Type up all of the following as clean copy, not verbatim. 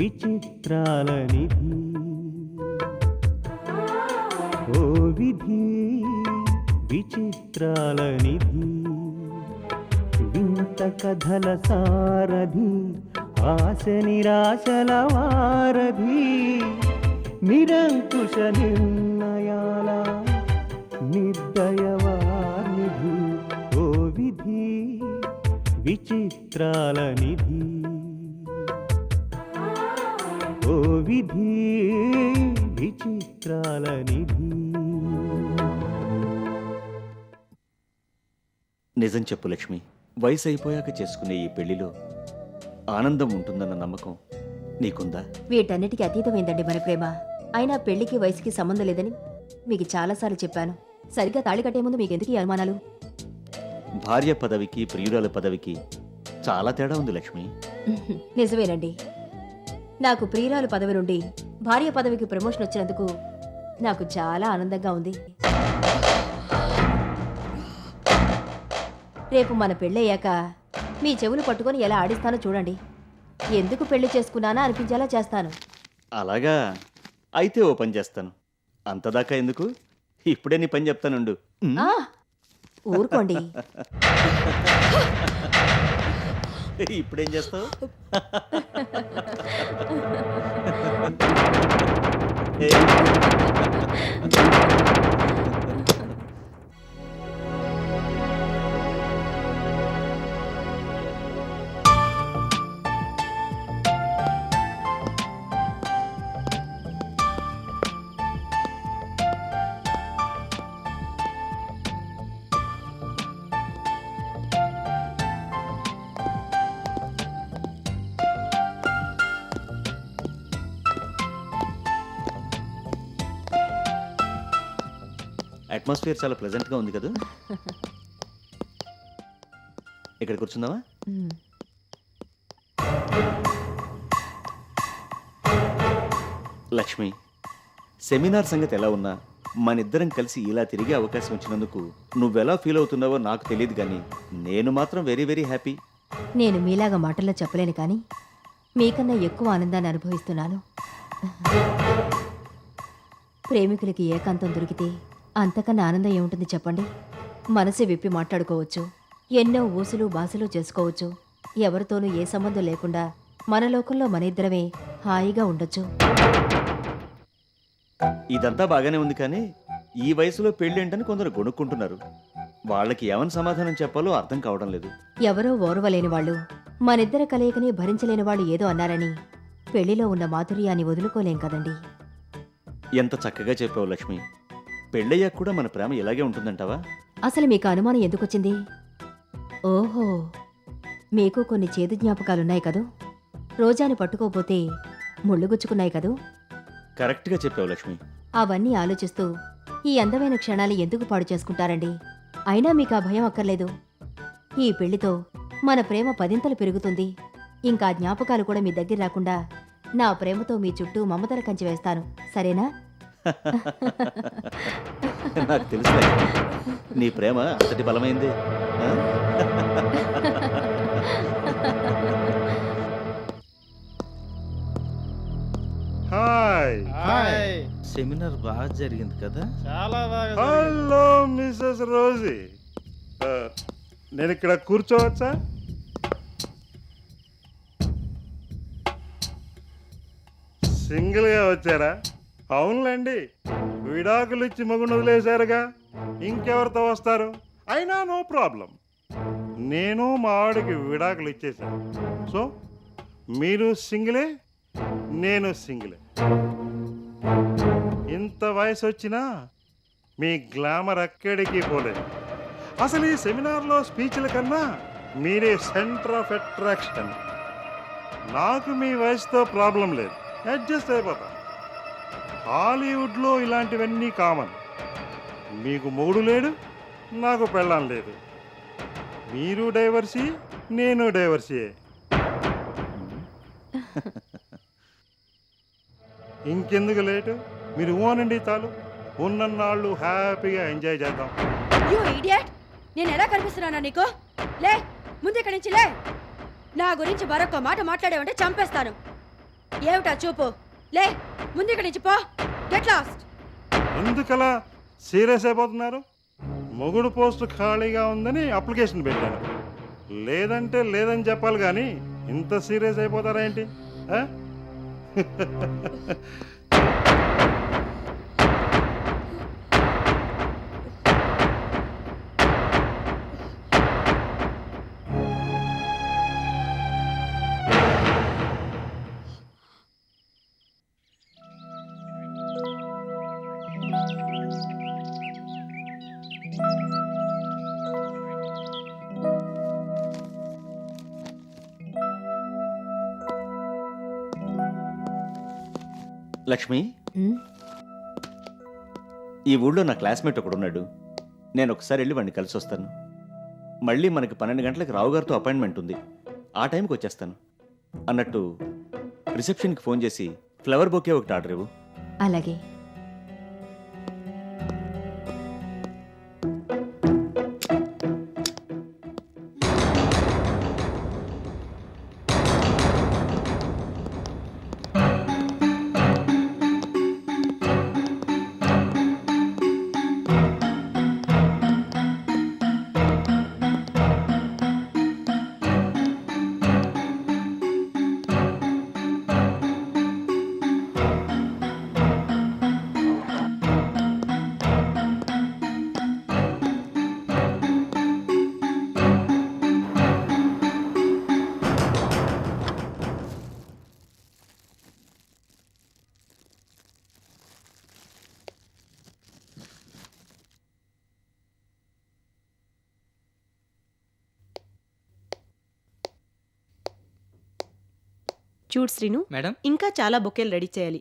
విచిత్రాల నిధి ఓ విధి విచిత్రాల నిధి వింత కథల సారథి ఆశ నిరాశల వారధి నిరంకుశ నిర్ణయాల నిర్దయవానిధి ఓ విధి విచిత్రాల నిధి ఓ విధి విచిత్రాల నిధి. నిజం చెప్పు లక్ష్మి, వయసు అయిపోయాక చేసుకునే ఈ పెళ్లిలో ఆనందం ఉంటుందన్న నమ్మకం నీకుందా? వీటన్నిటికీ అతీతమైందండి మన ప్రేమ. అయినా పెళ్లికి వయసుకి సంబంధం లేదని మీకు చాలాసార్లు చెప్పాను. సరిగ్గా తాళి కట్టే ముందు మీకెందుకు ఈ అనుమానాలు? భార్య పదవికి ప్రియురాల పదవికి చాలా తేడా ఉంది లక్ష్మి. నిజమేనండి. నాకు ప్రియురాలు పదవి నుండి భార్య పదవికి ప్రమోషన్ వచ్చినందుకు నాకు చాలా ఆనందంగా ఉంది. రేపు మన పెళ్ళయ్యాక మీ చెవులు పట్టుకొని ఎలా ఆడిస్తానో చూడండి. ఎందుకు పెళ్లి చేసుకున్నానా అనిపించేలా చేస్తాను. అలాగా? అయితే ఓ పని చేస్తాను. అంతదాకా ఎందుకు, ఇప్పుడే నీ పని చెప్తానుండు. ఆ, ఊరుకోండి. ఇప్పుడేం చేస్తావు? అట్మాస్ఫియర్ చాలా ప్లెజెంట్గా ఉంది కదా. ఇక్కడ కూర్చుందామా? లక్ష్మి, సెమినార్ సంగతి ఎలా ఉన్నా మనిద్దరం కలిసి ఇలా తిరిగే అవకాశం వచ్చినందుకు నువ్వెలా ఫీల్ అవుతున్నావో నాకు తెలియదు, కానీ నేను మాత్రం వెరీ వెరీ హ్యాపీ. నేను మీలాగా మాటల్లో చెప్పలేను, కానీ మీకన్నా ఎక్కువ ఆనందాన్ని అనుభవిస్తున్నాను. ప్రేమికులకి ఏకాంతం దొరికితే అంతకన్నా ఆనందం ఏముంటుంది చెప్పండి? మనసు విప్పి మాట్లాడుకోవచ్చు, ఎన్నో ఊసులు బాసులు చేసుకోవచ్చు, ఎవరితోనూ ఏ సంబంధం లేకుండా మన లోకంలో మన ఇద్దరమే హాయిగా ఉండొచ్చు. ఇదంతా బాగానే ఉంది, కానీ ఈ వయసులో పెళ్ళేంటని కొందరు గొనుక్కుంటున్నారు. వాళ్ళకి ఏమని సమాధానం చెప్పాలో అర్థం కావడం లేదు. ఎవరో ఓర్వలేని వాళ్ళు, మనిద్దరి కలయికని భరించలేని వాళ్ళు ఏదో అన్నారని పెళ్లిలో ఉన్న మాధుర్యాన్ని వదులుకోలేం కదండి. ఎంత చక్కగా చెప్పావు లక్ష్మి. పెళ్ళయ్యాక కూడా మన ప్రేమ ఇలాగే ఉంటుందంటావా? అసలు మీకు అనుమానం ఎందుకొచ్చింది? ఓహో, మీకు కొన్ని చేదు జ్ఞాపకాలున్నాయి కదూ. రోజాని పట్టుకోపోతే ముళ్ళుగుచ్చుకున్నాయి కదూ. కరెక్ట్గా చెప్పావు లక్ష్మి. అవన్నీ ఆలోచిస్తూ ఈ అందమైన క్షణాలు ఎందుకు పాడు చేసుకుంటారండి? అయినా మీకు ఆ భయం అక్కర్లేదు. ఈ పెళ్లితో మన ప్రేమ పదింతలు పెరుగుతుంది. ఇంకా జ్ఞాపకాలు కూడా మీ దగ్గర రాకుండా నా ప్రేమతో మీ చుట్టూ మమతల కంచి వేస్తాను, సరేనా? నాకు తెలుసు నీ ప్రేమ అంతటి బలమైంది. Hi hi. సెమినార్ బాగా జరిగింది కదా. చాలా బాగా హలో మిస్సెస్ రోజీ, నేను ఇక్కడ కూర్చోవచ్చా? సింగిల్గా వచ్చారా? అవునులేండి, విడాకులు ఇచ్చి మగుని వదిలేశారుగా, ఇంకెవరితో వస్తారు? అయినా నో ప్రాబ్లం, నేను మా ఆవిడకి విడాకులు ఇచ్చేశాను. సో మీరు సింగిలే, నేను సింగిలే. ఇంత వయసు వచ్చినా మీ గ్లామర్ ఎక్కడికి పోలేదు. అసలు ఈ సెమినార్లో స్పీచ్ల కన్నా మీరే సెంటర్ ఆఫ్ అట్రాక్షన్. నాకు మీ వయసుతో ప్రాబ్లం లేదు, అడ్జస్ట్ అయిపోతా. హాలీవుడ్లో ఇలాంటివన్నీ కామన్. మీకు మొగుడు లేడు, నాకు పెళ్ళాం లేదు. మీరు డైవర్సీ, నేను డైవర్సీయే. ఇంకెందుకు లేటు? మీరు ఓనండి చాలు. ఉన్నన్నాళ్ళు హ్యాపీగా ఎంజాయ్ చేద్దాం. You idiot! నేను ఎలా కనిపిస్తున్నానా నీకు? లే, ముందు ఇక్కడి నుంచి లే. నా గురించి మరొక మాట మాట్లాడావంటే చంపేస్తాను. ఏమిటా చూపు లే ముందు ఇక్కడి నుంచి పో గెట్ లాస్ట్. ఎందుకలా సీరియస్ అయిపోతున్నారు? మొగుడు పోస్ట్ ఖాళీగా ఉందని అప్లికేషన్ పెట్టాను. లేదంటే లేదని చెప్పాలి కానీ ఇంత సీరియస్ అయిపోతారా ఏంటి? ఆ? లక్ష్మి, ఉమ్, ఈ ఊళ్ళో నా క్లాస్మేట్ ఒకడున్నాడు. నేను ఒకసారి వెళ్ళి వాడిని కలిసి వస్తాను. మళ్ళీ మనకి 12 గంటలకు రావు గారితో అపాయింట్మెంట్ ఉంది. ఆ టైంకి వచ్చేస్తాను. అన్నట్టు రిసెప్షన్కి ఫోన్ చేసి ఫ్లవర్ బొకే ఒకటి ఆర్డర్ ఇవ్వు. అలాగే. చూడు శ్రీను, మేడం. ఇంకా చాలా బొకేలు రెడీ చేయాలి.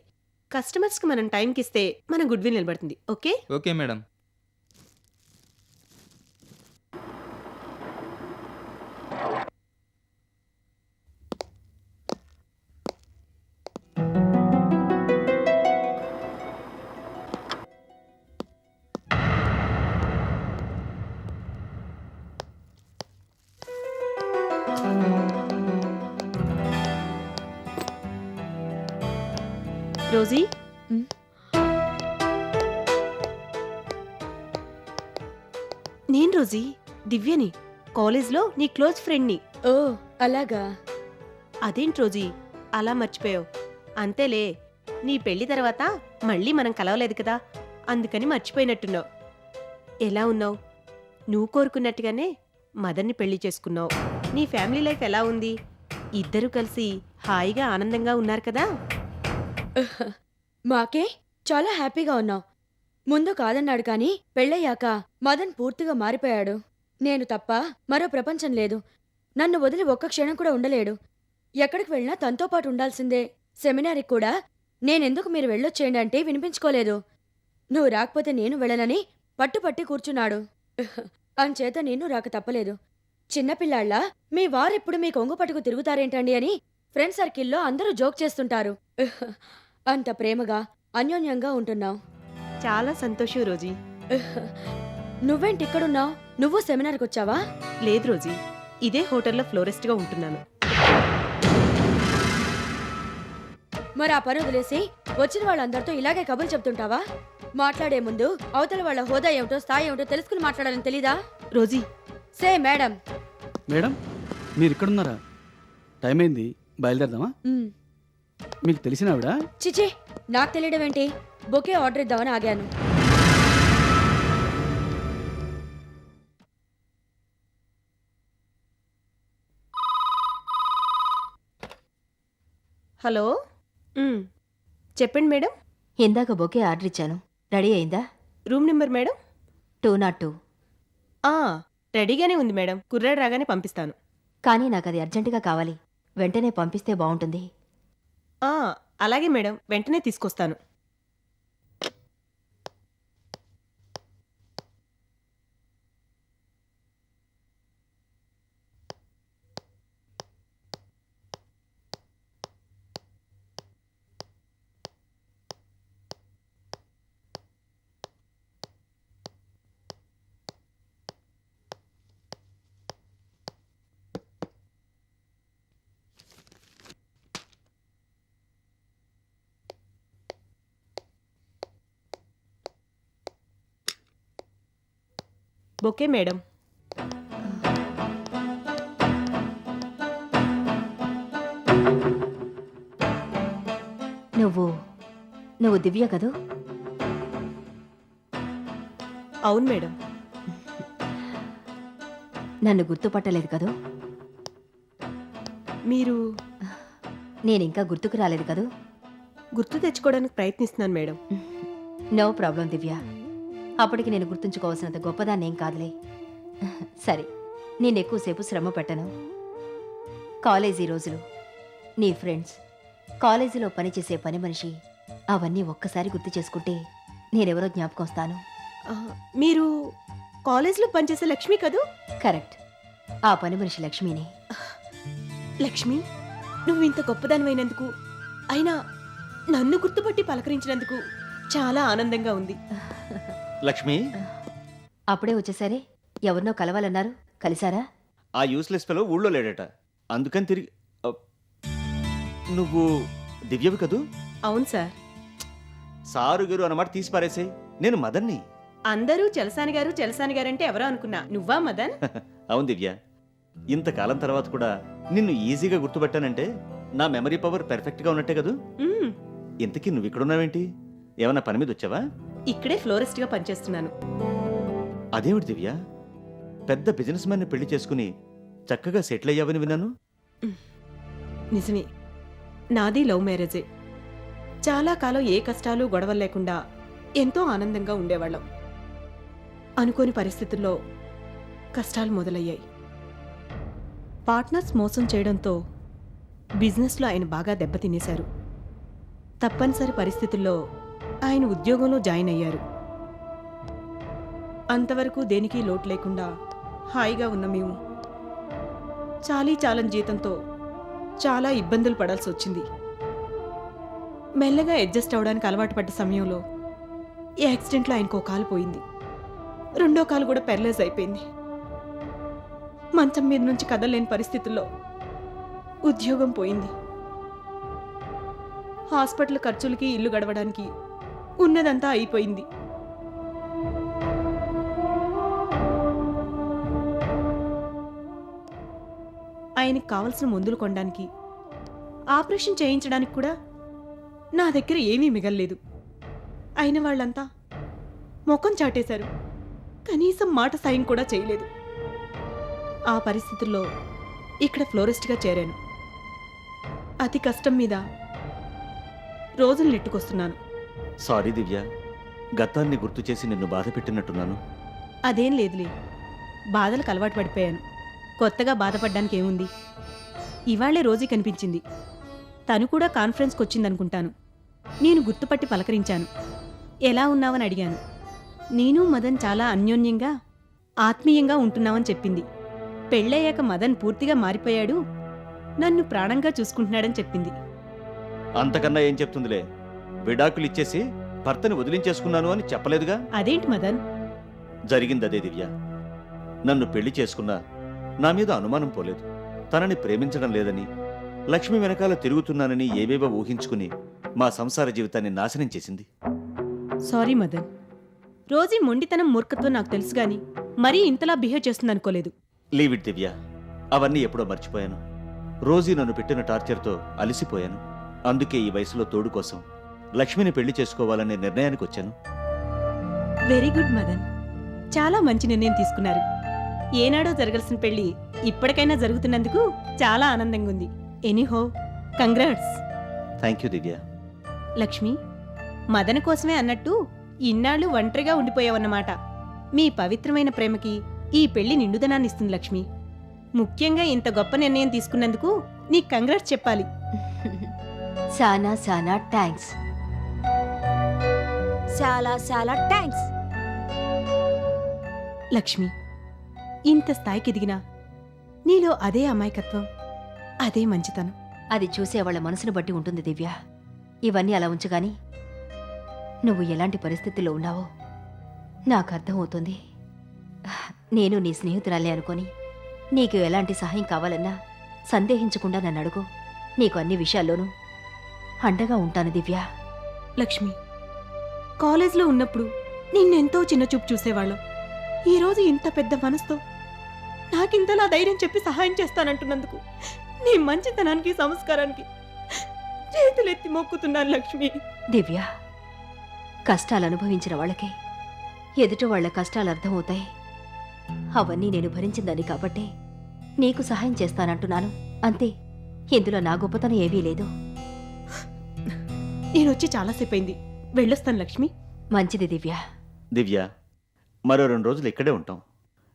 కస్టమర్స్కి మనం టైంకి ఇస్తే మన గుడ్ విల్ నిలబడుతుంది. ఓకే? Okay madam. రోజీ, నేను రోజీ, దివ్యని, కాలేజ్లో నీ క్లోజ్ ఫ్రెండ్ని. ఓ అలాగా. అదేంటి రోజీ అలా మర్చిపోయావు? అంతేలే, నీ పెళ్లి తర్వాత మళ్ళీ మనం కలవలేదు కదా, అందుకని మర్చిపోయినట్టున్నావు. ఎలా ఉన్నావు? నువ్వు కోరుకున్నట్టుగానే మదర్ని పెళ్లి చేసుకున్నావు. నీ ఫ్యామిలీ లైఫ్ ఎలా ఉంది? ఇద్దరూ కలిసి హాయిగా ఆనందంగా ఉన్నారు కదా? మాకే చాలా హ్యాపీగా ఉన్నాం. ముందు కాదన్నాడు కానీ పెళ్ళయ్యాక మదన్ పూర్తిగా మారిపోయాడు. నేను తప్ప మరో ప్రపంచం లేదు. నన్ను వదిలి ఒక్క క్షణం కూడా ఉండలేడు. ఎక్కడికి వెళ్ళినా తనతో పాటు ఉండాల్సిందే. సెమినార్కి కూడా నేనెందుకు మీరు వెళ్ళొచ్చేయండి అంటే వినిపించుకోలేదు. నువ్వు రాకపోతే నేను వెళ్ళనని పట్టుపట్టి కూర్చున్నాడు. అంచేత నేను రాక తప్పలేదు. చిన్నపిల్లాళ్ళ మీ వారెప్పుడు మీ కొంగు పట్టుకు తిరుగుతారేంటండి అని ఫ్రెండ్ సర్కిల్లో అందరూ జోక్ చేస్తుంటారు. అంత ప్రేమగా అన్యోన్యంగా ఉంటున్నావు. చాలా సంతోషం రోజీ. నువ్వేంటి ఇక్కడున్నావు? నువ్వు సెమినార్కి వచ్చావా? లేదు రోజీ, ఇదే హోటల్లో ఫ్లోరిస్ట్గా ఉంటున్నాను. మరి ఆ పని వదిలేసి వచ్చిన వాళ్ళందరితో ఇలాగే కబుర్లు చెప్తుంటావా? మాట్లాడే ముందు అవతల వాళ్ళ హోదా ఏమిటో స్థాయి ఏమిటో తెలుసుకుని మాట్లాడాలని తెలీదా? రోజీ, సే మేడం. మేడం, మీరు ఇక్కడున్నారా? టైం అయింది, బయలుదేరదామా? మీకు తెలిసిన ఆవిడ? చిచి, నాకు తెలియడం ఏంటి? బొకే ఆర్డర్ ఇద్దామని ఆగాను. హలో. చెప్పండి మేడం. ఇందాక బొకే ఆర్డర్ ఇచ్చాను. రెడీ అయిందా? Room number madam? 202. రెడీగానే ఉంది మేడం. కుర్రాడు రాగానే పంపిస్తాను. కానీ నాకు అది అర్జెంటుగా కావాలి. వెంటనే పంపిస్తే బాగుంటుంది. అలాగే మేడం, వెంటనే తీసుకొస్తాను. Bouquet madam. నువ్వు దివ్య కదూ? అవును మేడం. నన్ను గుర్తుపట్టలేదు కదూ? మీరు నేనింకా గుర్తుకు రాలేదు కదూ? గుర్తు తెచ్చుకోవడానికి ప్రయత్నిస్తున్నాను మేడం. నో ప్రాబ్లం దివ్య. అప్పటికి నేను గుర్తుంచుకోవాల్సినంత గొప్పదాన్నేం కాదులే. సరే, నేను ఎక్కువసేపు శ్రమ పెట్టను. కాలేజీ రోజులు, నీ ఫ్రెండ్స్, కాలేజీలో పనిచేసే పని మనిషి, అవన్నీ ఒక్కసారి గుర్తు చేసుకుంటే నేనెవరో జ్ఞాపకం వస్తాను. ఆ, మీరు కాలేజ్లో పనిచేసే లక్ష్మి కదూ? కరెక్ట్, ఆ పని మనిషి లక్ష్మిని. లక్ష్మి, నువ్వు ఇంత గొప్పదానివైనందుకు, అయినా నన్ను గుర్తుపట్టి పలకరించినందుకు చాలా ఆనందంగా ఉంది. లక్ష్మి, అప్పుడే వచ్చేసరే. ఎవరినో కలవాలన్నారు, కలిసారా? ఆ యూస్లెస్ ఫెలో ఊళ్ళో లేడట, అందుకని తిరిగి నువ్వు దివ్యవి కదూ? అవును సార్. సారు గారు అన్నమాట తీసి పారేసే. నేను మదన్ని. అందరూ చలసాని గారు అంటే ఎవరో అనుకున్నా. నువ్వా మదన్? అవును దివ్య, ఇంతకాలం తర్వాత కూడా నిన్ను ఈజీగా గుర్తుపట్టానంటే నా మెమరీ పవర్ పెర్ఫెక్ట్గా ఉన్నట్టే కదూ? మ్మ్. ఇంతకీ నువ్వు ఇక్కడున్నావేంటి? ఏమన్నా పని మీద వచ్చావా? ఇక్కడే ఫ్లోరిస్ట్గా పనిచేస్తున్నాను. అదేమిటి దివ్య, పెద్ద బిజినెస్ మ్యాన్ని పెళ్లి చేసుకుని చక్కగా సెటిల్ అయ్యావని విన్నాను. నిజమే, నాది లవ్ మ్యారేజే. చాలా కాలం ఏ కష్టాలు గొడవలు లేకుండా ఎంతో ఆనందంగా ఉండేవాళ్ళం. అనుకోని పరిస్థితుల్లో కష్టాలు మొదలయ్యాయి. పార్ట్నర్స్ మోసం చేయడంతో బిజినెస్లో ఆయన బాగా దెబ్బతినేశారు. తప్పనిసరి పరిస్థితుల్లో ఆయన ఉద్యోగంలో జాయిన్ అయ్యారు. అంతవరకు దేనికి లోటు లేకుండా హాయిగా ఉన్న మేము చాలీ జీతంతో చాలా ఇబ్బందులు పడాల్సి వచ్చింది. మెల్లగా అడ్జస్ట్ అవడానికి అలవాటు పడ్డ సమయంలో ఈ యాక్సిడెంట్లో ఆయనకో కాలు పోయింది. రెండో కాలు కూడా పెరలైజ్ అయిపోయింది. మంచం మీద నుంచి కదలలేని పరిస్థితుల్లో ఉద్యోగం పోయింది. హాస్పిటల్ ఖర్చులకి ఇల్లు గడవడానికి ఉన్నదంతా అయిపోయింది. ఆయనకి కావలసిన మందులు కొనడానికి, ఆపరేషన్ చేయించడానికి కూడా నా దగ్గర ఏమీ మిగల్లేదు. అయిన వాళ్ళంతా ముఖం చాటేశారు. కనీసం మాట సాయం కూడా చేయలేదు. ఆ పరిస్థితుల్లో ఇక్కడ ఫ్లోరిస్ట్గా చేరాను. అతి కష్టం మీద రోజులు నెట్టుకొస్తున్నాను. సారీ దివ్య, గతాన్ని గుర్తు చేసి నిన్ను బాధ పెట్టినట్టున్నాను. అదేం లేదులే, బాధలకు అలవాటు పడిపోయాను. కొత్తగా బాధపడ్డానికి ఏముంది? ఇవాళ్లే రోజీ కనిపించింది. తను కూడా కాన్ఫరెన్స్కి వచ్చిందనుకుంటాను. నేను గుర్తుపట్టి పలకరించాను. ఎలా ఉన్నావని అడిగాను. నేను మదన్ చాలా అన్యోన్యంగా ఆత్మీయంగా ఉంటున్నామని చెప్పింది. పెళ్ళయ్యాక మదన్ పూర్తిగా మారిపోయాడు, నన్ను ప్రాణంగా చూసుకుంటున్నాడని చెప్పింది. అంతకన్నా ఏం చెప్తుందిలే. విడాకులు ఇచ్చేసి భర్తని వదిలించేసుకున్నాను అని చెప్పలేదుగా? అదేంటి మదన్? జరిగిందదే దివ్య. నన్ను పెళ్లి చేసుకున్నా నా మీద అనుమానం పోలేదు. తనని ప్రేమించడం లేదని, లక్ష్మి వెనకాల తిరుగుతున్నానని ఏవేవో ఊహించుకుని మా సంసార జీవితాన్ని నాశనం చేసింది. సారీ మదన్. రోజీ మొండితనం మూర్ఖత్వం నాకు తెలుసు గాని మరీ ఇంతలా బిహేవ్ చేస్తుందనుకోలేదు. లీవ్ ఇట్ దివ్య, అవన్నీ ఎప్పుడో మర్చిపోయాను. రోజీ నన్ను పెట్టిన టార్చర్తో అలసిపోయాను. అందుకే ఈ వయసులో తోడు కోసం లక్ష్మిని పెళ్లి చేసుకోవాలనే నిర్ణయానికి వచ్చాను. వెరీ గుడ్ మదన్, చాలా మంచి నిర్ణయం తీసుకున్నారు. ఏనాడో జరగాల్సిన పెళ్లి ఇప్పటికైనా జరుగుతున్నందుకు చాలా ఆనందంగా ఉంది. Anyhow, congrats. థ్యాంక్ యూ దివ్య. లక్ష్మి, మదన్ కోసమే అన్నట్టు ఇన్నాళ్ళు ఒంటరిగా ఉండిపోయావన్నమాట. మీ పవిత్రమైన ప్రేమకి ఈ పెళ్లి నిండుదనాన్ని ఇస్తుంది లక్ష్మి. ముఖ్యంగా ఇంత గొప్ప నిర్ణయం తీసుకున్నందుకు నీకు కంగ్రాట్స్ చెప్పాలి. చాలా చాలా థ్యాంక్స్. చాలా థ్యాంక్స్. లక్ష్మి, ఇంత స్థాయికి ఎదిగినా నీలో అదే అమాయకత్వం, అదే మంచితనం. అది చూసేవాళ్ల మనసును బట్టి ఉంటుంది దివ్య. ఇవన్నీ అలా ఉంచగాని నువ్వు ఎలాంటి పరిస్థితుల్లో ఉన్నావో నాకు అర్థమవుతుంది. నేను నీ స్నేహితురాలే అనుకొని నీకు ఎలాంటి సహాయం కావాలన్నా సందేహించకుండా నన్ను అడుగు. నీకు అన్ని విషయాల్లోనూ అండగా ఉంటాను దివ్య. లక్ష్మి, కాలేజ్లో ఉన్నప్పుడు నిన్నెంతో చిన్నచూపు చూసేవాళ్ళం. ఈరోజు ఇంత పెద్ద మనసుతో నాకింతలా ధైర్యం చెప్పి సహాయం చేస్తానంటున్నందుకు నీ మంచితనానికి సంస్కారానికి చేతులెత్తి మొక్కుతున్నాను లక్ష్మి. దివ్య, కష్టాలు అనుభవించిన వాళ్ళకే ఎదుట వాళ్ళ కష్టాలు అర్థమవుతాయి. అవన్నీ నేను భరించిందని కాబట్టి నీకు సహాయం చేస్తానంటున్నాను అంతే. ఇందులో నా గొప్పతనం ఏవీ లేదు. నేనొచ్చి చాలాసేపు అయింది, వెళ్ళొస్తాను లక్ష్మి. మంచిది దివ్య. దివ్య, మరో 2 రోజులు ఇక్కడే ఉంటాం.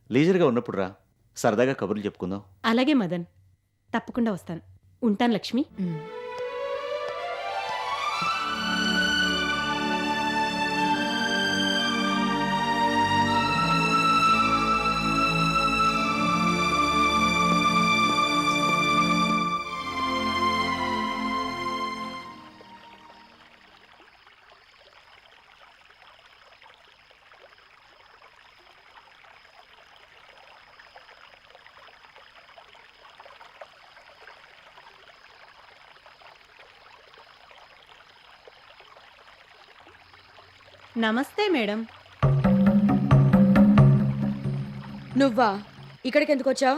లీజర్గా ఉన్నప్పుడు రా, సరదాగా కబుర్లు చెప్పుకుందాం. అలాగే మదన్, తప్పకుండా వస్తాను. ఉంటాను లక్ష్మి. ఉమ్. నమస్తే మేడం. నువ్వా? ఇక్కడికి ఎందుకు వచ్చావు?